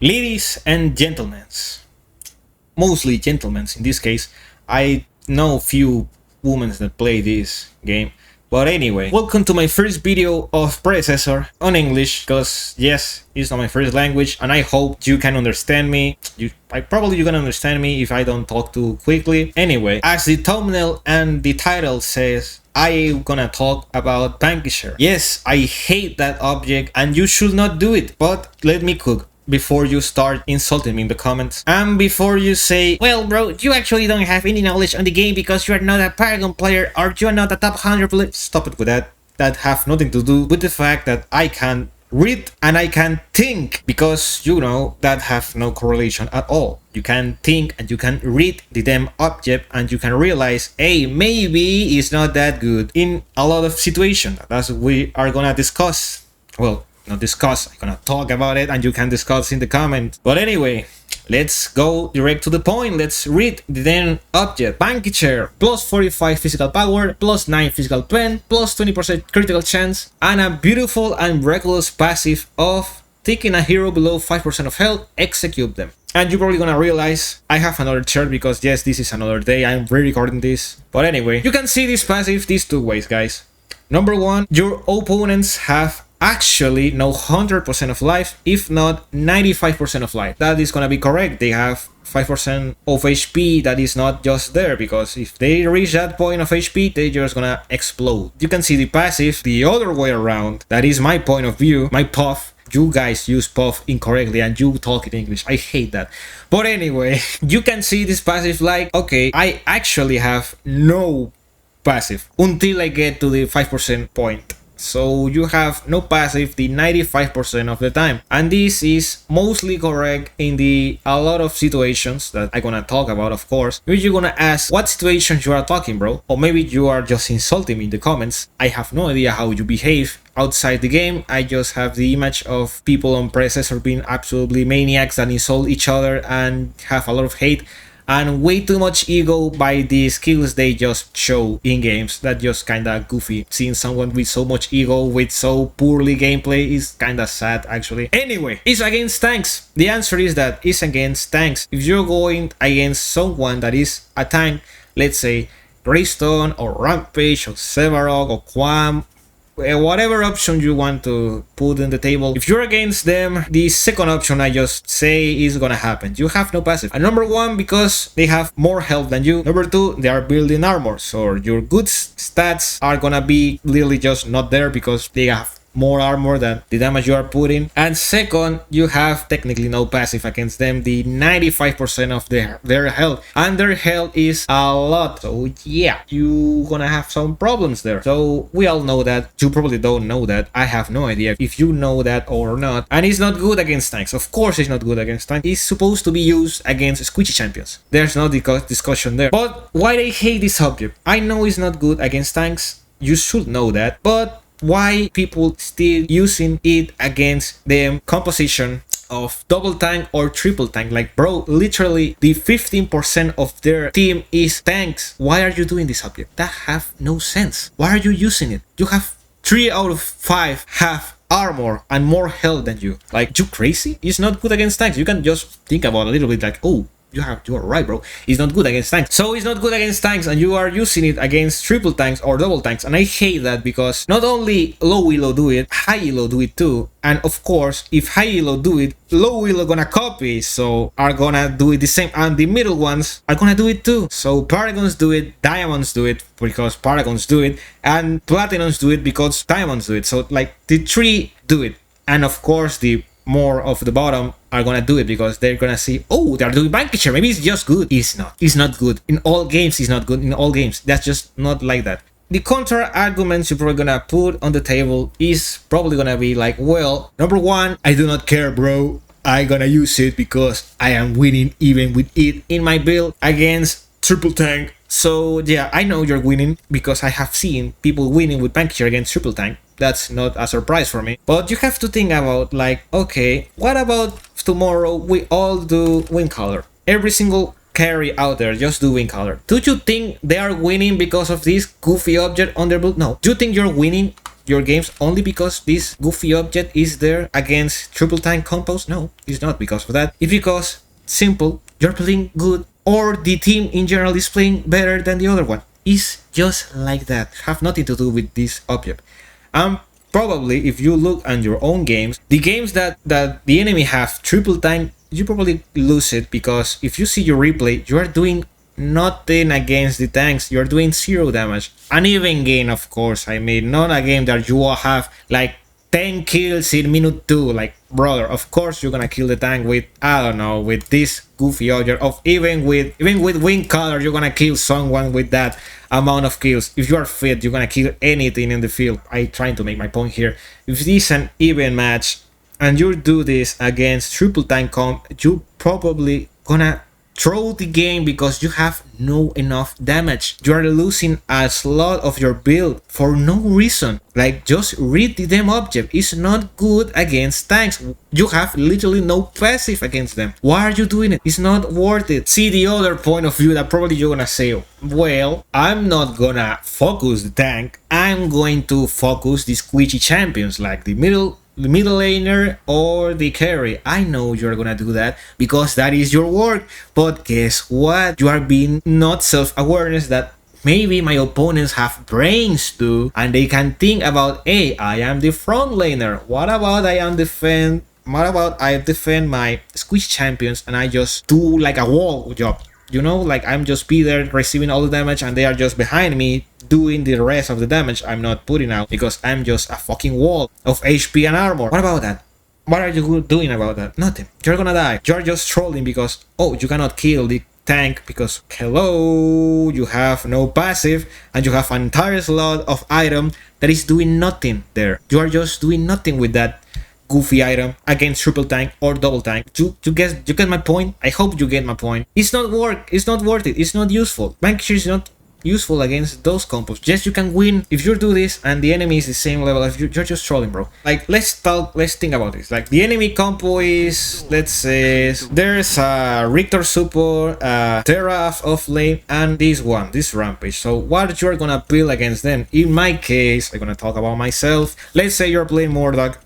Ladies and gentlemen, mostly gentlemen in this case, I know few women that play this game. But anyway, welcome to my first video of Predecessor on English, because yes, it's not my first language, and I hope you can understand me. You can understand me if I don't talk too quickly. Anyway, as the thumbnail and the title says, I'm gonna talk about VANQUISHER. Yes, I hate that object and you should not do it, but let me cook before you start insulting me in the comments. And before you say, well bro, you actually don't have any knowledge on the game because you are not a Paragon player or you are not a top 100 player. Stop it with that. That have nothing to do with the fact that I can read and I can think, because you know that have no correlation at all. You can think and you can read the damn object and you can realize, hey, maybe it's not that good in a lot of situations. That's what we are gonna discuss. Well, not discuss, I'm gonna talk about it and you can discuss in the comments. But anyway, let's go direct to the point. Let's read the damn object. VANQUISHER, plus 45 physical power, plus 9 physical strength, plus 20% critical chance, and a beautiful and reckless passive of taking a hero below 5% of health, execute them. And you're probably gonna realize I have another chart because yes, this is another day, I'm re-recording this. But anyway, you can see this passive these two ways, guys. Number one, your opponents have actually no 100% of life, if not 95% of life. That is gonna be correct. They have 5% of HP that is not just there, because if they reach that point of HP, they're just gonna explode. You can see the passive the other way around. That is my point of view, my puff. You guys use puff incorrectly and you talk in English. I hate that. But anyway, you can see this passive like, okay, I actually have no passive until I get to the 5% point. So you have no passive the 95% of the time, and this is mostly correct in a lot of situations that I'm gonna talk about, of course. Maybe you're gonna ask what situations you are talking, bro, or maybe you are just insulting me in the comments. I have no idea how you behave outside the game. I just have the image of people on Predecessor being absolutely maniacs that insult each other and have a lot of hate and way too much ego by the skills they just show in games. That just kinda goofy. Seeing someone with so much ego with so poorly gameplay is kinda sad, actually. Anyway, it's against tanks. The answer is that it's against tanks. If you're going against someone that is a tank, let's say Greystone or Rampage or Sevarog or Quam, whatever option you want to put on the table, if you're against them, the second option I just say is gonna happen. You have no passive. And number one, because they have more health than you. Number two, they are building armor, so your good stats are gonna be literally just not there because they have more armor than the damage you are putting. And second, you have technically no passive against them, the 95% of their health, and their health is a lot. So yeah, you gonna have some problems there. So we all know that. You probably don't know that. I have no idea if you know that or not. And it's not good against tanks. Of course it's not good against tanks. It's supposed to be used against squishy champions. There's no discussion there. But why I hate this object? I know it's not good against tanks. You should know that. But why people still using it against the composition of double tank or triple tank? Like, bro, literally the 15% of their team is tanks. Why are you doing this object? That have no sense. Why are you using it? You have 3 out of 5 have armor and more health than you. Like, you crazy? It's not good against tanks. You can just think about a little bit like, oh, you are right, bro. It's not good against tanks. So it's not good against tanks, and you are using it against triple tanks or double tanks. And I hate that, because not only low elo do it, high elo do it too. And of course, if high elo do it, low elo gonna copy, so are gonna do it the same, and the middle ones are gonna do it too. So Paragons do it, Diamonds do it because Paragons do it, and Platinums do it because Diamonds do it. So like the three do it, and of course the more of the bottom are gonna do it because they're gonna see, oh, they're doing VANQUISHER, maybe it's just good. It's not good in all games. It's not good in all games. That's just not like that. The counter arguments you're probably gonna put on the table is probably gonna be like, well, number one, I do not care, bro. I gonna use it because I am winning even with it in my build against triple tank. So yeah, I know you're winning because I have seen people winning with VANQUISHER against triple tank. That's not a surprise for me. But you have to think about, like, okay, what about tomorrow we all do win color? Every single carry out there just do win color. Do you think they are winning because of this goofy object on their build? No. Do you think you're winning your games only because this goofy object is there against triple tank combos? No, it's not because of that. It's because, simple, you're playing good or the team in general is playing better than the other one. It's just like that. Have nothing to do with this object. Probably if you look at your own games, the games that the enemy have triple tank, you probably lose it because if you see your replay, you are doing nothing against the tanks. You're doing 0 damage. An even game, of course. I mean, not a game that you will have like 10 kills in minute 2. Like, brother, of course you're gonna kill the tank with, I don't know, with this goofy object. Of even with wing color, you're gonna kill someone with that amount of kills. If you are fit, you're gonna kill anything in the field. I trying to make my point here. If this is an even match and you do this against triple tank comp, you probably gonna throw the game because you have no enough damage. You are losing a slot of your build for no reason. Like, just read the damn object. It's not good against tanks. You have literally no passive against them. Why are you doing it? It's not worth it. See the other point of view that probably you're gonna say, well, I'm not gonna focus the tank. I'm going to focus the squishy champions like the middle laner or the carry. I know you're gonna do that because that is your work, but guess what? You are being not self-awareness that maybe my opponents have brains too and they can think about, hey, I am the front laner. What about I defend my squish champions and I just do like a wall job? You know, like I'm just be there receiving all the damage and they are just behind me doing the rest of the damage I'm not putting out because I'm just a fucking wall of HP and armor. What about that? What are you doing about that? Nothing. You're gonna die. You're just trolling because, oh, you cannot kill the tank because, hello, you have no passive and you have an entire slot of item that is doing nothing there. You are just doing nothing with that goofy item against triple tank or double tank. You get my point? I hope you get my point. It's not worth it. It's not useful. Vanquisher is not useful against those combos. Yes, you can win if you do this and the enemy is the same level as you. You're just trolling, bro. Like, let's think about this. Like, the enemy combo is, let's say, there's a Richter support, Terra off lane, and this Rampage. So what you're gonna build against them? In my case, I'm gonna talk about myself. Let's say you're playing Murdoch,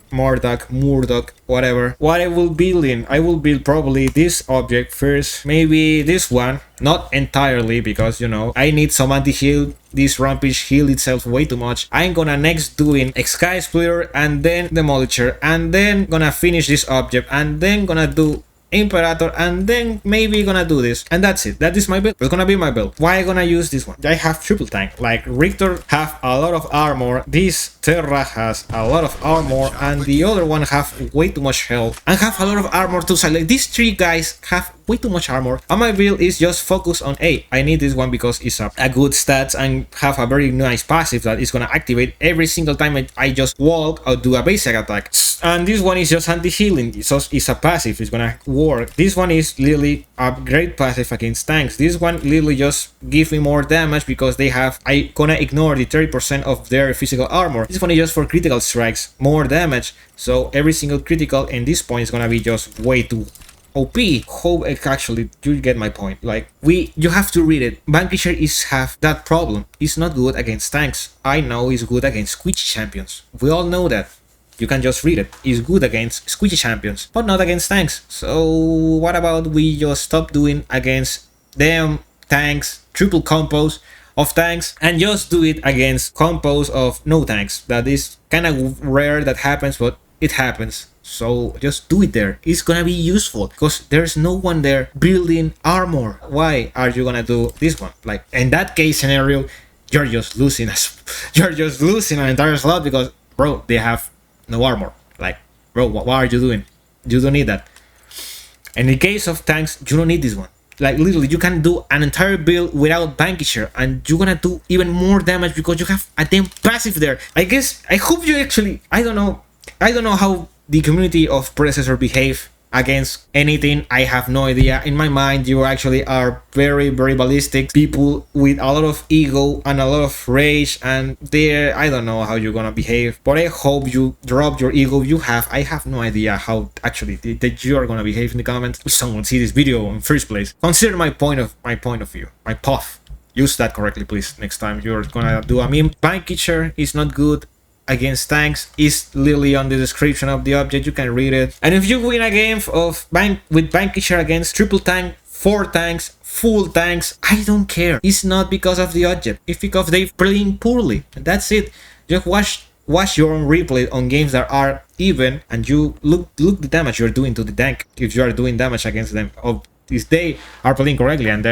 whatever. What I will build I will build probably this object first, maybe this one, not entirely because, you know, I need some anti-heal. This Rampage healed itself way too much. I'm gonna next doing Sky Splitter and then Demolisher and then gonna finish this object and then gonna do Imperator and then maybe gonna do this, and that's it. That is my build. It's gonna be my build. Why I gonna use this one? I have triple tank. Like, Richter have a lot of armor, this Terra has a lot of armor, and the other one have way too much health and have a lot of armor too. So like, these three guys have way too much armor, and my build is just focus on, hey, I need this one because it's a good stats and have a very nice passive that is gonna activate every single time I just walk or do a basic attack. And this one is just anti-healing, so it's a passive, it's gonna work. This one is literally a great passive against tanks. This one literally just give me more damage because they have, I gonna ignore the 30% of their physical armor. This one is just for critical strikes, more damage, so every single critical in this point is gonna be just way too OP. Hope actually you get my point. Like, you have to read it. Vanquisher have that problem. It's not good against tanks. I know it's good against squishy champions. We all know that. You can just read it. It's good against squishy champions, but not against tanks. So what about we just stop doing against them tanks, triple combos of tanks, and just do it against combos of no tanks? That is kind of rare that happens, but it happens. So just do it there. It's gonna be useful because there's no one there building armor. Why are you gonna do this one? Like, in that case scenario, you're just losing an entire slot because, bro, they have no armor. Like, bro, what are you doing? You don't need that. In the case of tanks, you don't need this one. Like, literally, you can do an entire build without Vanquisher and you're gonna do even more damage because you have a damn passive there. I hope you actually, I don't know how the community of Predecessor behave against anything. I have no idea. In my mind, you actually are very, very ballistic people with a lot of ego and a lot of rage, and I don't know how you're gonna behave, but I hope you drop your ego you have. I have no idea how actually that you are gonna behave in the comments. If someone see this video in first place, consider my point of view, my puff. Use that correctly, please. Next time you're gonna do a meme. Vanquisher is not good against tanks is literally on the description of the object. You can read it. And if you win a game of with Vanquisher against triple tank, 4 tanks, full tanks, I don't care. It's not because of the object. It's because they're playing poorly. And that's it. Just watch your own replay on games that are even, and you look the damage you're doing to the tank if you are doing damage against them. Of if they are playing correctly and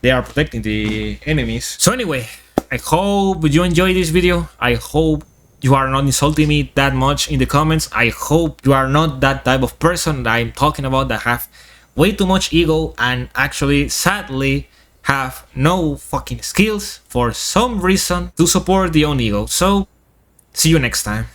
they are protecting the enemies. So anyway, I hope you enjoyed this video. I hope you are not insulting me that much in the comments. I hope you are not that type of person that I'm talking about, that have way too much ego and actually sadly have no fucking skills for some reason to support the own ego. So see you next time.